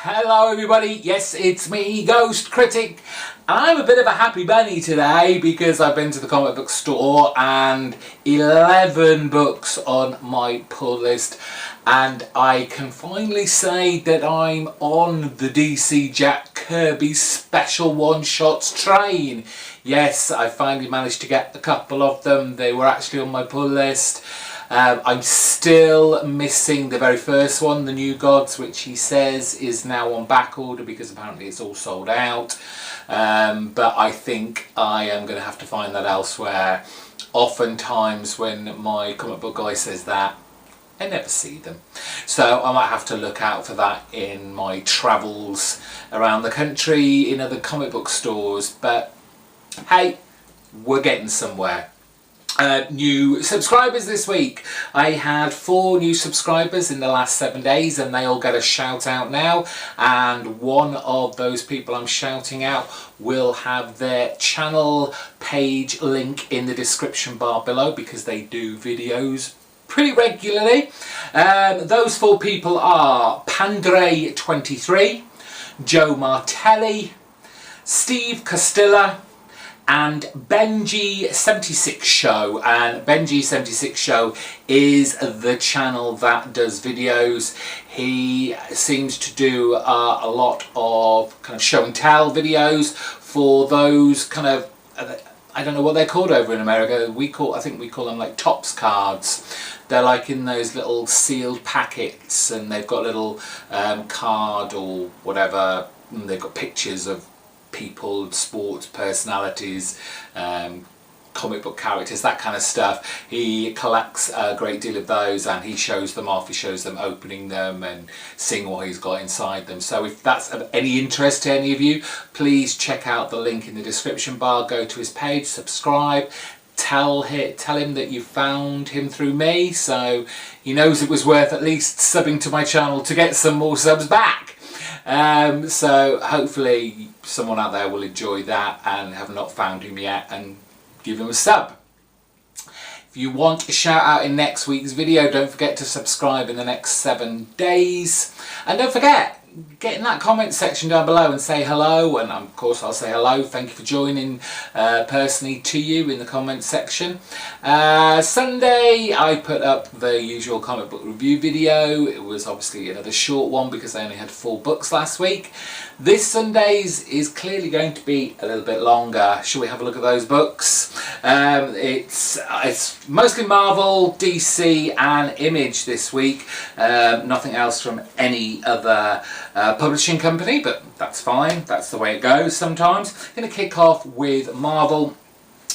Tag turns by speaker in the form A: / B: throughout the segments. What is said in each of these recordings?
A: Hello everybody, yes it's me, GhostCritic. I'm a bit of a happy bunny today because I've been to the comic book store and 11 books on my pull list, and I can finally say that I'm on the DC Jack Kirby special one-shots train. Yes, I finally managed to get a couple of them. They were actually on my pull list. I'm still missing the very first one, The New Gods, which he says is now on back order because apparently it's all sold out. But I think I am going to have to find that elsewhere. Oftentimes when my comic book guy says that, I never see them. So I might have to look out for that in my travels around the country in other comic book stores. But hey, we're getting somewhere. New subscribers this week. I had 4 new subscribers in the last 7 days and they all get a shout out now, and one of those people I'm shouting out will have their channel page link in the description bar below because they do videos pretty regularly. Those 4 people are Pandre23, Joe Martelli, Steve Costilla and Benji76 Show. And Benji76 Show is the channel that does videos. He seems to do a lot of kind of show and tell videos for those kind of I don't know what they're called over in America. I think we call them like Topps cards. They're like in those little sealed packets and they've got little card or whatever, and they've got pictures of people, sports personalities, comic book characters, that kind of stuff. He collects a great deal of those and he shows them off. He shows them opening them and seeing what he's got inside them. So if that's of any interest to any of you, please check out the link in the description bar, go to his page, subscribe, tell him that you found him through me, so he knows it was worth at least subbing to my channel to get some more subs back. So hopefully someone out there will enjoy that and have not found him yet and give him a sub. If you want a shout out in next week's video, don't forget to subscribe in the next 7 days, and don't forget, get in that comment section down below and say hello, and of course I'll say hello, thank you for joining personally to you in the comment section. Sunday I put up the usual comic book review video. It was obviously another short one because I only had 4 books last week. This Sunday's is clearly going to be a little bit longer. Shall we have a look at those books? It's mostly Marvel, DC and Image this week. Nothing else from any other publishing company, but that's fine, that's the way it goes sometimes. I'm going to kick off with Marvel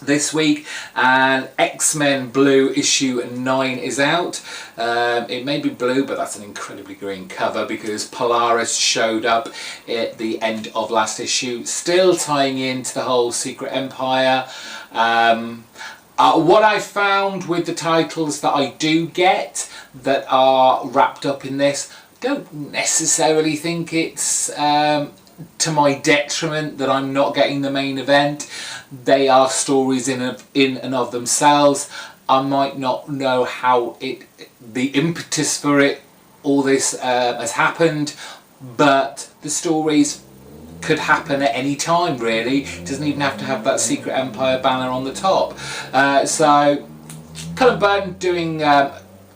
A: this week, and X-Men Blue issue 9 is out. It may be blue, but that's an incredibly green cover because Polaris showed up at the end of last issue, still tying into the whole Secret Empire. What I found with the titles that I do get that are wrapped up in this, don't necessarily think it's to my detriment that I'm not getting the main event. They are stories in and of themselves. I might not know how the impetus for it, all this has happened, but the stories could happen at any time really. It doesn't even have to have that Secret Empire banner on the top. So Cullen Bunn doing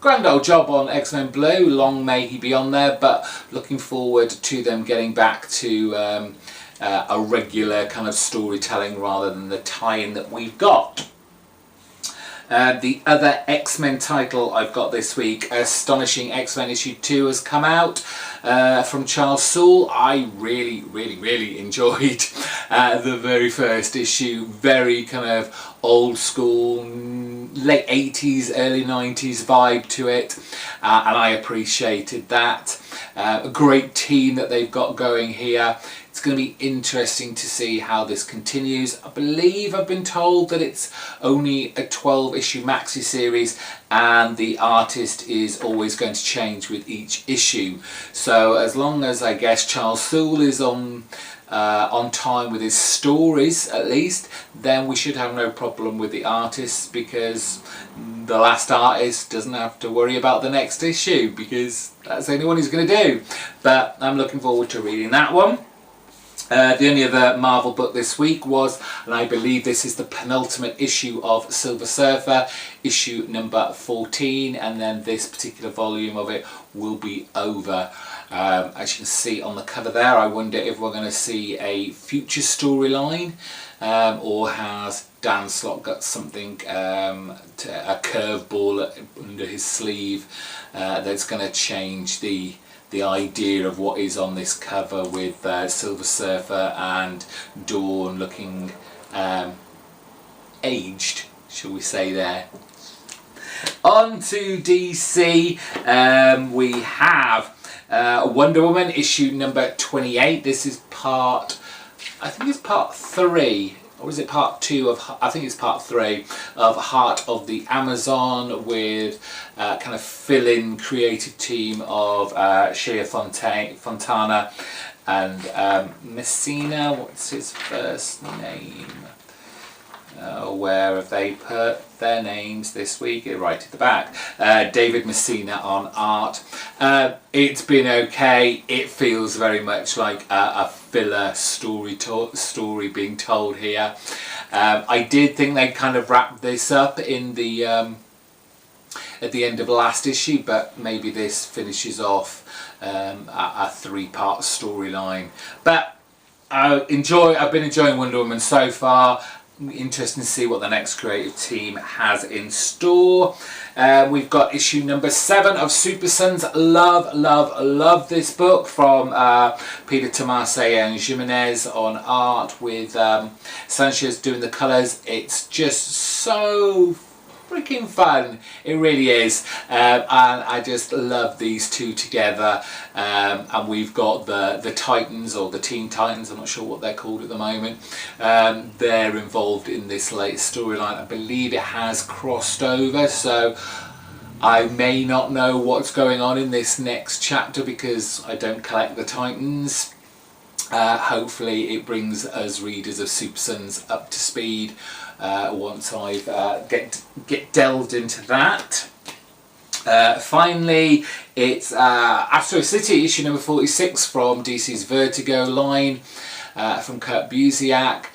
A: grand old job on X-Men Blue, long may he be on there, but looking forward to them getting back to a regular kind of storytelling rather than the tie-in that we've got. The other X-Men title I've got this week, Astonishing X-Men issue 2 has come out from Charles Soule. I really enjoyed the very first issue. Very kind of old school, late 80s, early 90s vibe to it, and I appreciated that. A great team that they've got going here. It's going to be interesting to see how this continues. I believe I've been told that it's only a 12-issue maxi series and the artist is always going to change with each issue. So as long as I guess Charles Soule is on time with his stories at least, then we should have no problem with the artists, because the last artist doesn't have to worry about the next issue, because that's the only one he's going to do. But I'm looking forward to reading that one. The only other Marvel book this week was, and I believe this is the penultimate issue of Silver Surfer, issue number 14, and then this particular volume of it will be over. As you can see on the cover there, I wonder if we're going to see a future storyline, or has Dan Slott got something, a curveball under his sleeve that's going to change the idea of what is on this cover, with Silver Surfer and Dawn looking aged, shall we say there. On to DC, we have Wonder Woman issue number 28. This is I think it's part 3, or is it part 2 of, I think it's part 3 of Heart of the Amazon, with kind of fill-in creative team of Shea Fontana and Messina. What's his first name? Where have they put their names this week? Right at the back. David Messina on art. It's been okay. It feels very much like a filler story being told here. I did think they kind of wrapped this up in the at the end of last issue, but maybe this finishes off a 3-part storyline. But I've been enjoying Wonder Woman so far. Interesting to see what the next creative team has in store. We've got issue number 7 of Super Sons. Love this book from Peter Tomasi and Jimenez on art, with Sanchez doing the colours. It's just so freaking fun, it really is, and I just love these two together. And we've got the Titans, or the Teen Titans, I'm not sure what they're called at the moment. They're involved in this latest storyline. I believe it has crossed over, so I may not know what's going on in this next chapter because I don't collect the Titans. Hopefully it brings us readers of Super Sons up to speed once I've get delved into that. Finally, it's Astro City issue number 46 from DC's Vertigo line, from Kurt Busiek.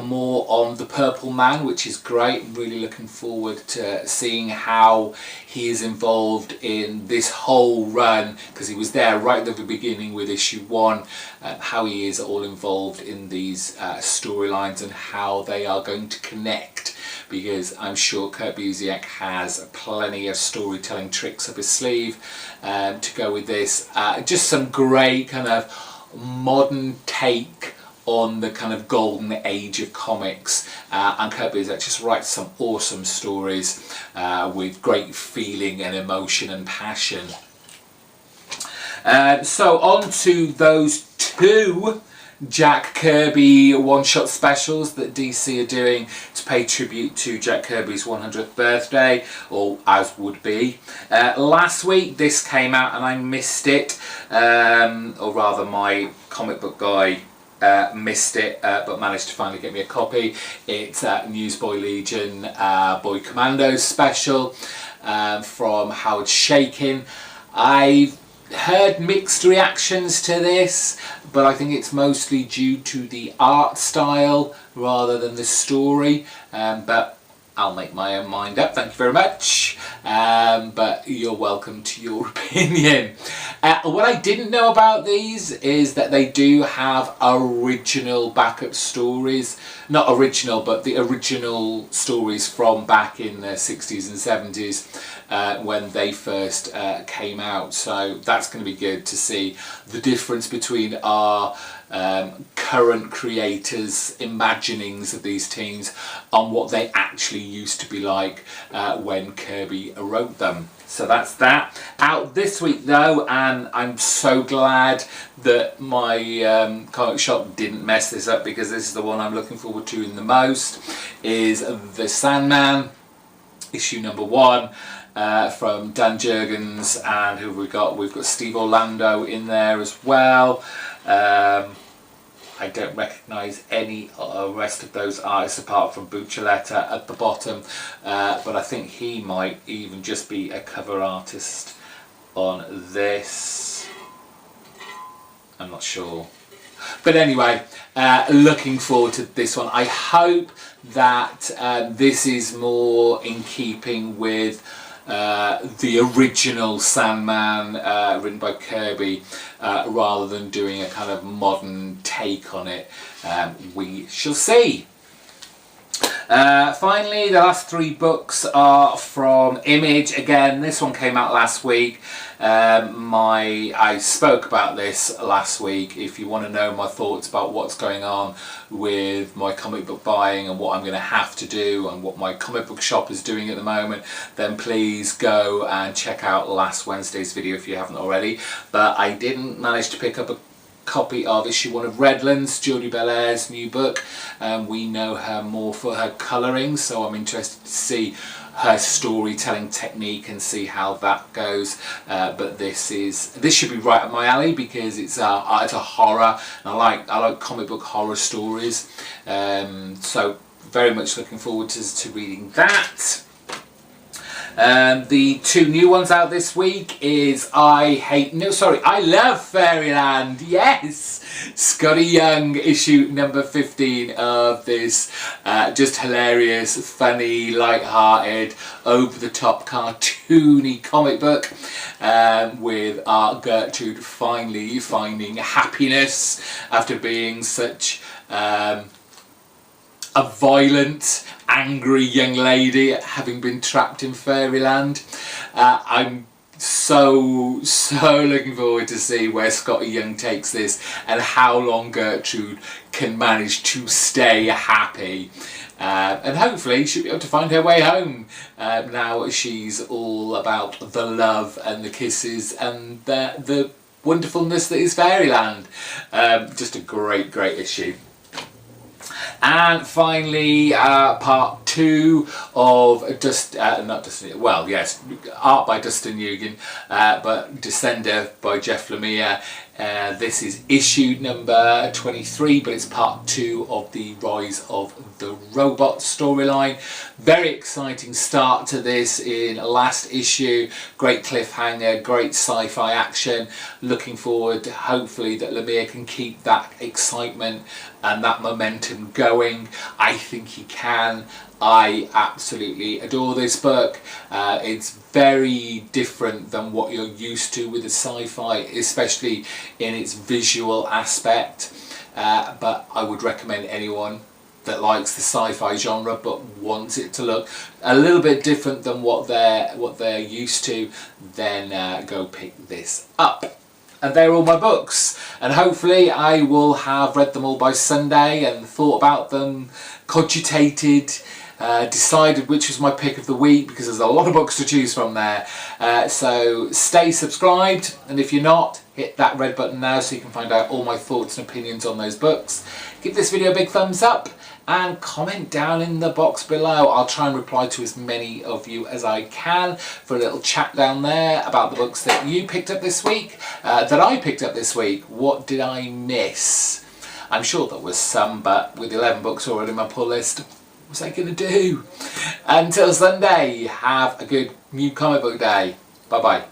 A: More on the Purple Man, which is great. I'm really looking forward to seeing how he is involved in this whole run, because he was there right at the beginning with issue 1, how he is all involved in these storylines and how they are going to connect, because I'm sure Kurt Busiek has plenty of storytelling tricks up his sleeve to go with this. Just some great kind of modern take on the kind of golden age of comics, and Kurt Busiek just writes some awesome stories with great feeling and emotion and passion. So on to those 2 Jack Kirby one-shot specials that DC are doing to pay tribute to Jack Kirby's 100th birthday, or as would be. Last week this came out and I missed it, or rather my comic book guy missed it, but managed to finally get me a copy. It's Newsboy Legion Boy Commandos special from Howard Shakin. I've heard mixed reactions to this, but I think it's mostly due to the art style rather than the story, but I'll make my own mind up, thank you very much, but you're welcome to your opinion. What I didn't know about these is that they do have original backup stories, not original, but the original stories from back in the 60s and 70s when they first came out, so that's going to be good to see the difference between our current creators' imaginings of these teams on what they actually used to be like when Kirby wrote them. So that's that. Out this week though, and I'm so glad that my comic shop didn't mess this up, because this is the one I'm looking forward to in the most, is The Sandman, issue number 1. From Dan Jurgens, and who have we got? We've got Steve Orlando in there as well. I don't recognise any rest of those artists apart from Buccioletta at the bottom, but I think he might even just be a cover artist on this. I'm not sure. But anyway, looking forward to this one. I hope that this is more in keeping with the original Sandman written by Kirby, rather than doing a kind of modern take on it. We shall see. Finally, the last 3 books are from Image. Again, this one came out last week. I spoke about this last week. If you want to know my thoughts about what's going on with my comic book buying and what I'm going to have to do and what my comic book shop is doing at the moment, then please go and check out last Wednesday's video if you haven't already. But I didn't manage to pick up a copy of issue 1 of Redlands, Julie Bellaire's new book. We know her more for her colouring, so I'm interested to see her storytelling technique and see how that goes. But this should be right up my alley because it's a horror, and I like comic book horror stories. So very much looking forward to reading that. The 2 new ones out this week is I Love Fairyland. Yes, Scotty Young, issue number 15 of this just hilarious, funny, light-hearted, over-the-top, cartoony comic book, with our Gertrude finally finding happiness after being such a violent, angry young lady having been trapped in Fairyland. I'm so looking forward to see where Scotty Young takes this and how long Gertrude can manage to stay happy. And hopefully she'll be able to find her way home now she's all about the love and the kisses and the wonderfulness that is Fairyland. Just a great issue. And finally, part 2 of art by Dustin Nguyen, but Descender by Jeff Lemire. This is issue number 23, but it's part 2 of the Rise of the Robot storyline. Very exciting start to this in last issue. Great cliffhanger, great sci-fi action. Looking forward, hopefully, that Lemire can keep that excitement and that momentum going. I think he can. I absolutely adore this book. It's very different than what you're used to with the sci-fi, especially in its visual aspect. But I would recommend anyone that likes the sci-fi genre but wants it to look a little bit different than what they're used to, then go pick this up. And they're all my books, and hopefully I will have read them all by Sunday and thought about them, cogitated, decided which was my pick of the week, because there's a lot of books to choose from there. So stay subscribed, and if you're not, hit that red button now so you can find out all my thoughts and opinions on those books. Give this video a big thumbs up and comment down in the box below. I'll try and reply to as many of you as I can for a little chat down there about the books that you picked up this week, that I picked up this week. What did I miss? I'm sure there was some, but with 11 books already on my pull list, what was I going to do? Until Sunday, have a good new comic book day. Bye bye.